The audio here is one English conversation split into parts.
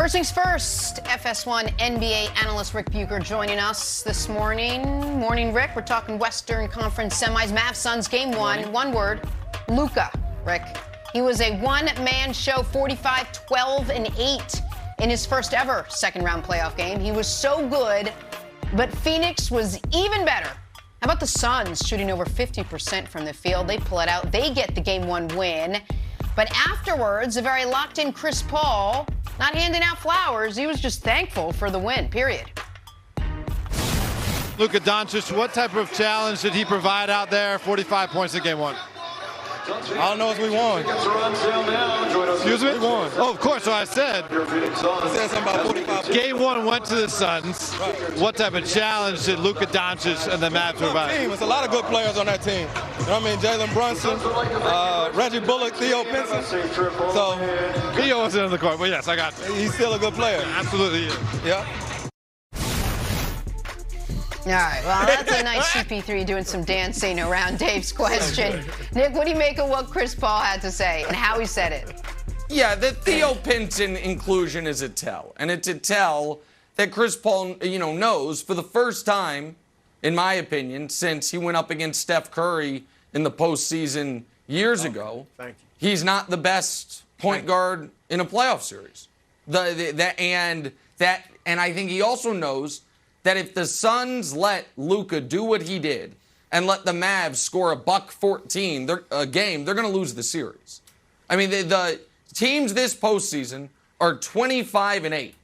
First things first, FS1 NBA analyst Ric Bucher joining us this morning. Morning, Rick. We're talking Western Conference semis. Mavs Suns game one. One word, Luka. Rick. He was a one-man show, 45, 12, and 8 in his first ever second-round playoff game. He was so good, but Phoenix was even better. How about the Suns shooting over 50% from the field? They pull it out. They get the game one win. But afterwards, a very locked-in Chris Paul, not handing out flowers. He was just thankful for the win, period. Luka Doncic, what type of challenge did he provide out there? 45 points in game one. I don't know if we won. Excuse me? We won. Oh, of course, so I said. I said something about 45. Game one went to the Suns. Right. What type of challenge did Luka Doncic and the Mavs provide? Team. It's a lot of good players on that team. You know what I mean? Jalen Brunson, Reggie Bullock, Theo Pinson. So Theo wasn't in the court, but yes, I got you. he's still a good player. Absolutely. Yeah. All right, well, that's a nice CP3 doing some dancing around Dave's question. Nick, what do you make of what Chris Paul had to say and how he said it? Yeah, the Theo Pinson inclusion is a tell. And it's a tell that Chris Paul, knows for the first time, in my opinion, since he went up against Steph Curry in the postseason years ago. Thank you. He's not the best point guard in a playoff series. And I think he also knows that if the Suns let Luka do what he did and let the Mavs score a $114 a game, they're going to lose the series. I mean, the teams this postseason are 25-8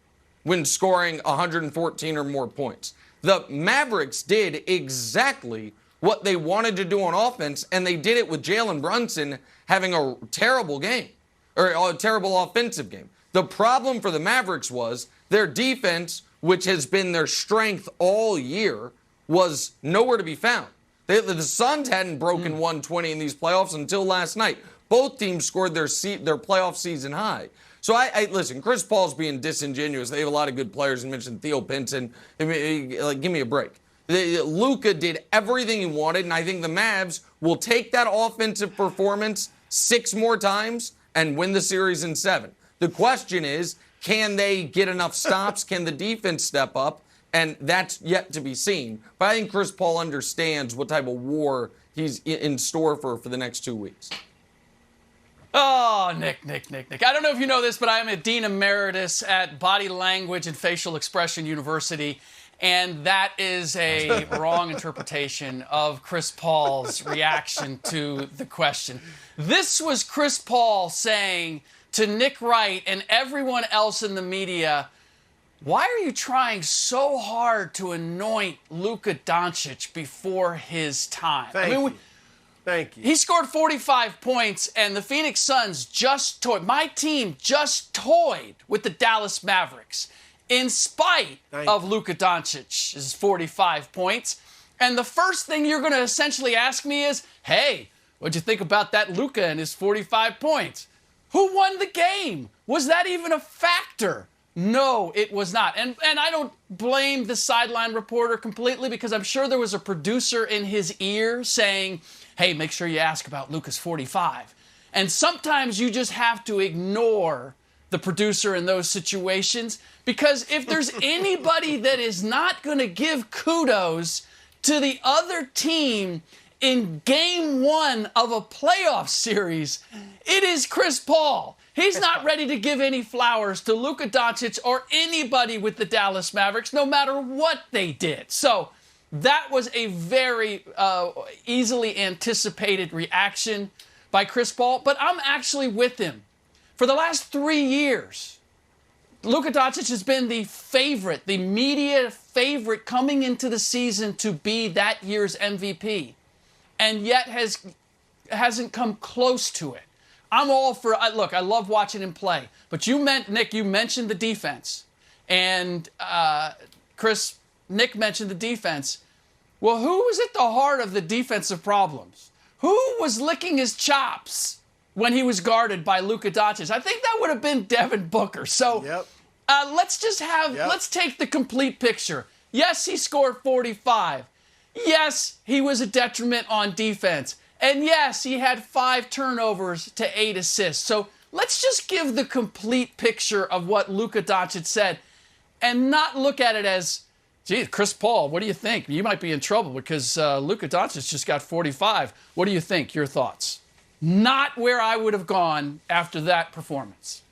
when scoring 114 or more points. The Mavericks did exactly what they wanted to do on offense, and they did it with Jalen Brunson having a terrible game, or a terrible offensive game. The problem for the Mavericks was their defense, which has been their strength all year, was nowhere to be found. The Suns hadn't broken 120 in these playoffs until last night. Both teams scored their playoff season high. So I listen, Chris Paul's being disingenuous. They have a lot of good players. You mentioned Theo Pinson. Give me a break. Luka did everything he wanted, and I think the Mavs will take that offensive performance 6 more times and win the series in 7. The question is, can they get enough stops? Can the defense step up? And that's yet to be seen. But I think Chris Paul understands what type of war he's in store for the next 2 weeks. Oh, Nick. I don't know if you know this, but I am a Dean Emeritus at Body Language and Facial Expression University. And that is a wrong interpretation of Chris Paul's reaction to the question. This was Chris Paul saying to Nick Wright and everyone else in the media, why are you trying so hard to anoint Luka Doncic before his time? Thank you. He scored 45 points, and the Phoenix Suns my team just toyed with the Dallas Mavericks in spite of Luka Doncic's 45 points. And the first thing you're going to essentially ask me is, hey, what'd you think about that Luka and his 45 points? Who won the game? Was that even a factor? No, it was not. And I don't blame the sideline reporter completely, because I'm sure there was a producer in his ear saying, hey, make sure you ask about Luka's 45. And sometimes you just have to ignore the producer in those situations, because if there's anybody that is not going to give kudos to the other team in game one of a playoff series, it is Chris Paul. He's not ready to give any flowers to Luka Doncic or anybody with the Dallas Mavericks, no matter what they did. So that was a very easily anticipated reaction by Chris Paul, but I'm actually with him. For the last 3 years, Luka Doncic has been the favorite, the media favorite coming into the season to be that year's MVP, and yet hasn't come close to it. I'm all for, look, I love watching him play, but Nick, you mentioned the defense, and Nick mentioned the defense. Well, who was at the heart of the defensive problems? Who was licking his chops when he was guarded by Luka Doncic? I think that would have been Devin Booker. So let's take the complete picture. Yes, he scored 45. Yes, he was a detriment on defense. And yes, he had 5 turnovers to 8 assists. So let's just give the complete picture of what Luka Doncic said and not look at it as, gee, Chris Paul, what do you think? You might be in trouble because Luka Doncic just got 45. What do you think? Your thoughts? Not where I would have gone after that performance.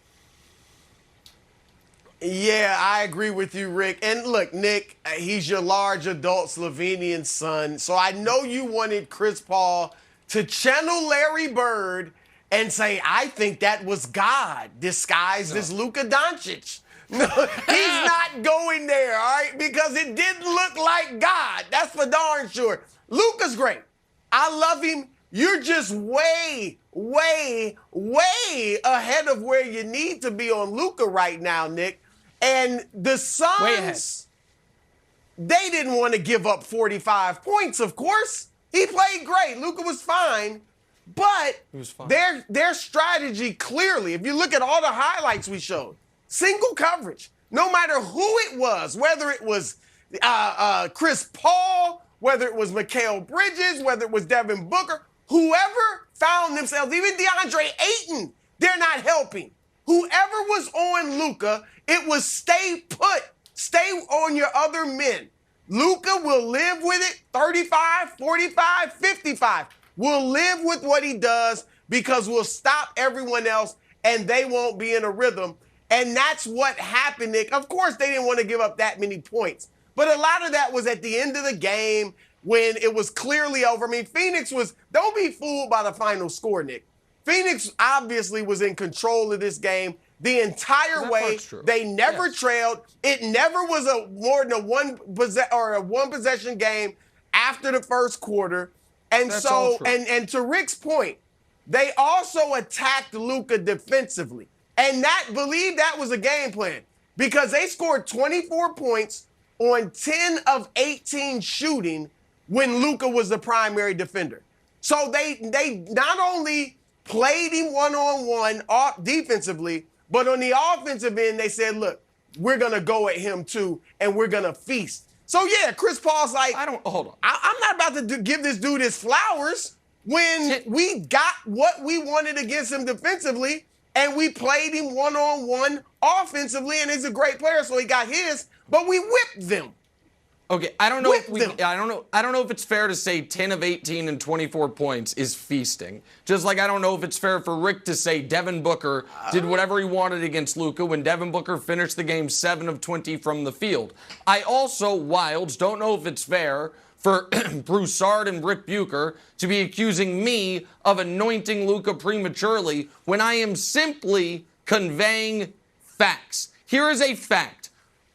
Yeah, I agree with you, Rick. And look, Nick, he's your large adult Slovenian son. So I know you wanted Chris Paul to channel Larry Bird and say, I think that was God disguised as Luka Doncic. No, he's not going there, all right? Because it didn't look like God. That's for darn sure. Luka's great. I love him. You're just way, way, way ahead of where you need to be on Luka right now, Nick. And the Suns, they didn't want to give up 45 points, of course. He played great. Luka was fine. But their strategy clearly, if you look at all the highlights we showed, single coverage, no matter who it was, whether it was Chris Paul, whether it was Mikal Bridges, whether it was Devin Booker, whoever found themselves, even DeAndre Ayton, they're not helping. Whoever was on Luka, it was stay put. Stay on your other men. Luka will live with it 35, 45, 55. We'll live with what he does because we'll stop everyone else and they won't be in a rhythm. And that's what happened, Nick. Of course, they didn't want to give up that many points. But a lot of that was at the end of the game when it was clearly over. I mean, Phoenix was, don't be fooled by the final score, Nick. Phoenix obviously was in control of this game the entire way. They never trailed. It never was a more than a one possession game after the first quarter. And and to Rick's point, they also attacked Luka defensively. And believe that was a game plan because they scored 24 points on 10 of 18 shooting when Luka was the primary defender. So they not only played him one-on-one defensively, but on the offensive end, they said, look, we're going to go at him too, and we're going to feast. So, yeah, Chris Paul's like, hold on. I'm not about to give this dude his flowers when we got what we wanted against him defensively, and we played him one-on-one offensively, and he's a great player, so he got his, but we whipped them. Okay, I don't know if it's fair to say 10 of 18 and 24 points is feasting. Just like I don't know if it's fair for Rick to say Devin Booker did whatever he wanted against Luka when Devin Booker finished the game 7 of 20 from the field. I also, Wilds, don't know if it's fair for Broussard and Ric Bucher to be accusing me of anointing Luka prematurely when I am simply conveying facts. Here is a fact.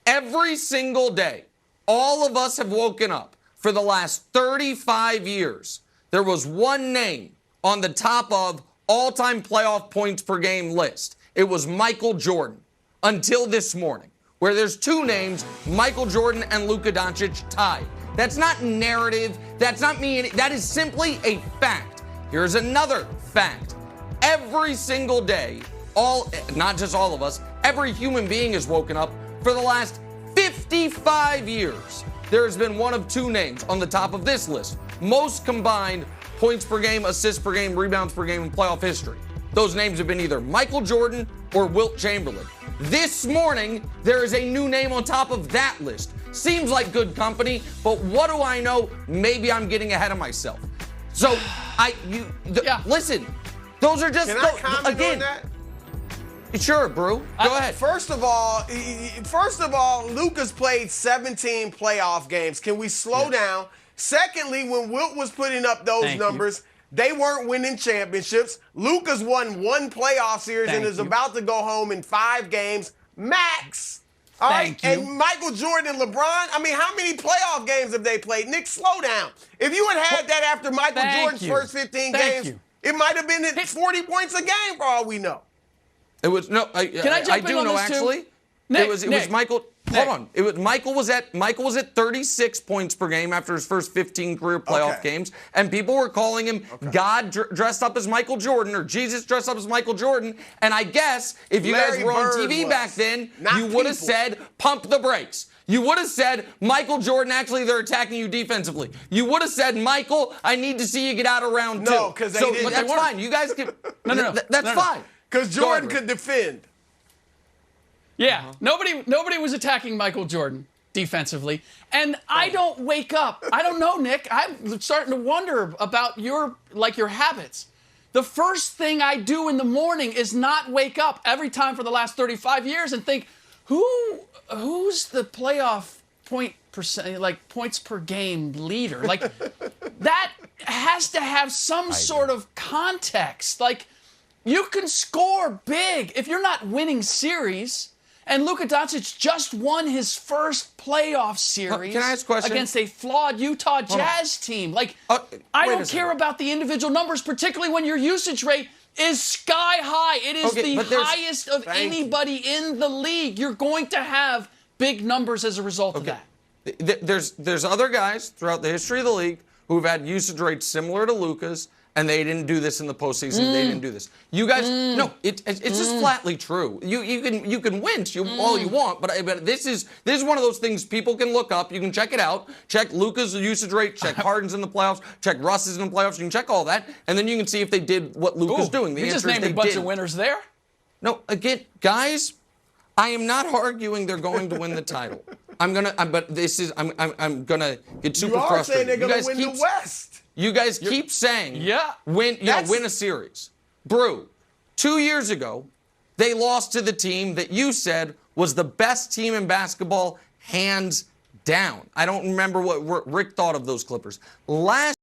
Every single day, all of us have woken up for the last 35 years. There was one name on the top of all-time playoff points per game list. It was Michael Jordan until this morning, where there's two names, Michael Jordan and Luka Doncic tied. That's not narrative. That's not me. That is simply a fact. Here's another fact. Every single day, not just all of us, every human being has woken up for the last 55 years. There has been one of two names on the top of this list. Most combined points per game, assists per game, rebounds per game in playoff history. Those names have been either Michael Jordan or Wilt Chamberlain. This morning, there is a new name on top of that list. Seems like good company, but what do I know? Maybe I'm getting ahead of myself. So, listen, those are just, Can I comment on that? Sure, Brew. Go ahead. First of all, Luka's played 17 playoff games. Can we slow down? Secondly, when Wilt was putting up those numbers, they weren't winning championships. Luka's won one playoff series and is about to go home in 5 games max. All right. And Michael Jordan and LeBron, I mean, how many playoff games have they played? Nick, slow down. If you had that after Michael Jordan's first 15 games, it might have been at 40 points a game for all we know. It was Can I jump in on this actually. Nick, it was Michael. Hold on. It was Michael was at 36 points per game after his first 15 career playoff games, and people were calling him God dressed up as Michael Jordan or Jesus dressed up as Michael Jordan. And I guess if you guys were on TV back then, you would have said pump the brakes. You would have said, Michael Jordan, actually, they're attacking you defensively. You would have said, Michael, I need to see you get out of round 2. No, because they didn't. That's fine. You guys can. No. That's fine. because Jordan could defend. Yeah, nobody was attacking Michael Jordan defensively. And I don't wake up. I don't know, Nick. I'm starting to wonder about your habits. The first thing I do in the morning is not wake up every time for the last 35 years and think, who's the playoff points per game leader? Like, that has to have some sort of context. Like, you can score big if you're not winning series. And Luka Doncic just won his first playoff series Can I ask a question? against a flawed Utah Jazz team. Like, I don't care about the individual numbers, particularly when your usage rate is sky high. It is the highest of anybody in the league. You're going to have big numbers as a result of that. There's other guys throughout the history of the league who've had usage rates similar to Luka's, and they didn't do this in the postseason. They didn't do this. You guys, no, it's just flatly true. You can wince all you want, but this is one of those things people can look up. You can check it out. Check Luka's usage rate. Check Harden's in the playoffs. Check Russ's in the playoffs. You can check all that, and then you can see if they did what Luka's doing. The you just named a bunch of winners there. No, again, guys, I am not arguing they're going to win the title. I'm gonna get super frustrated. You are saying they're gonna win the West. You guys keep saying, win a series. Brew, 2 years ago, they lost to the team that you said was the best team in basketball, hands down. I don't remember what Rick thought of those Clippers. Last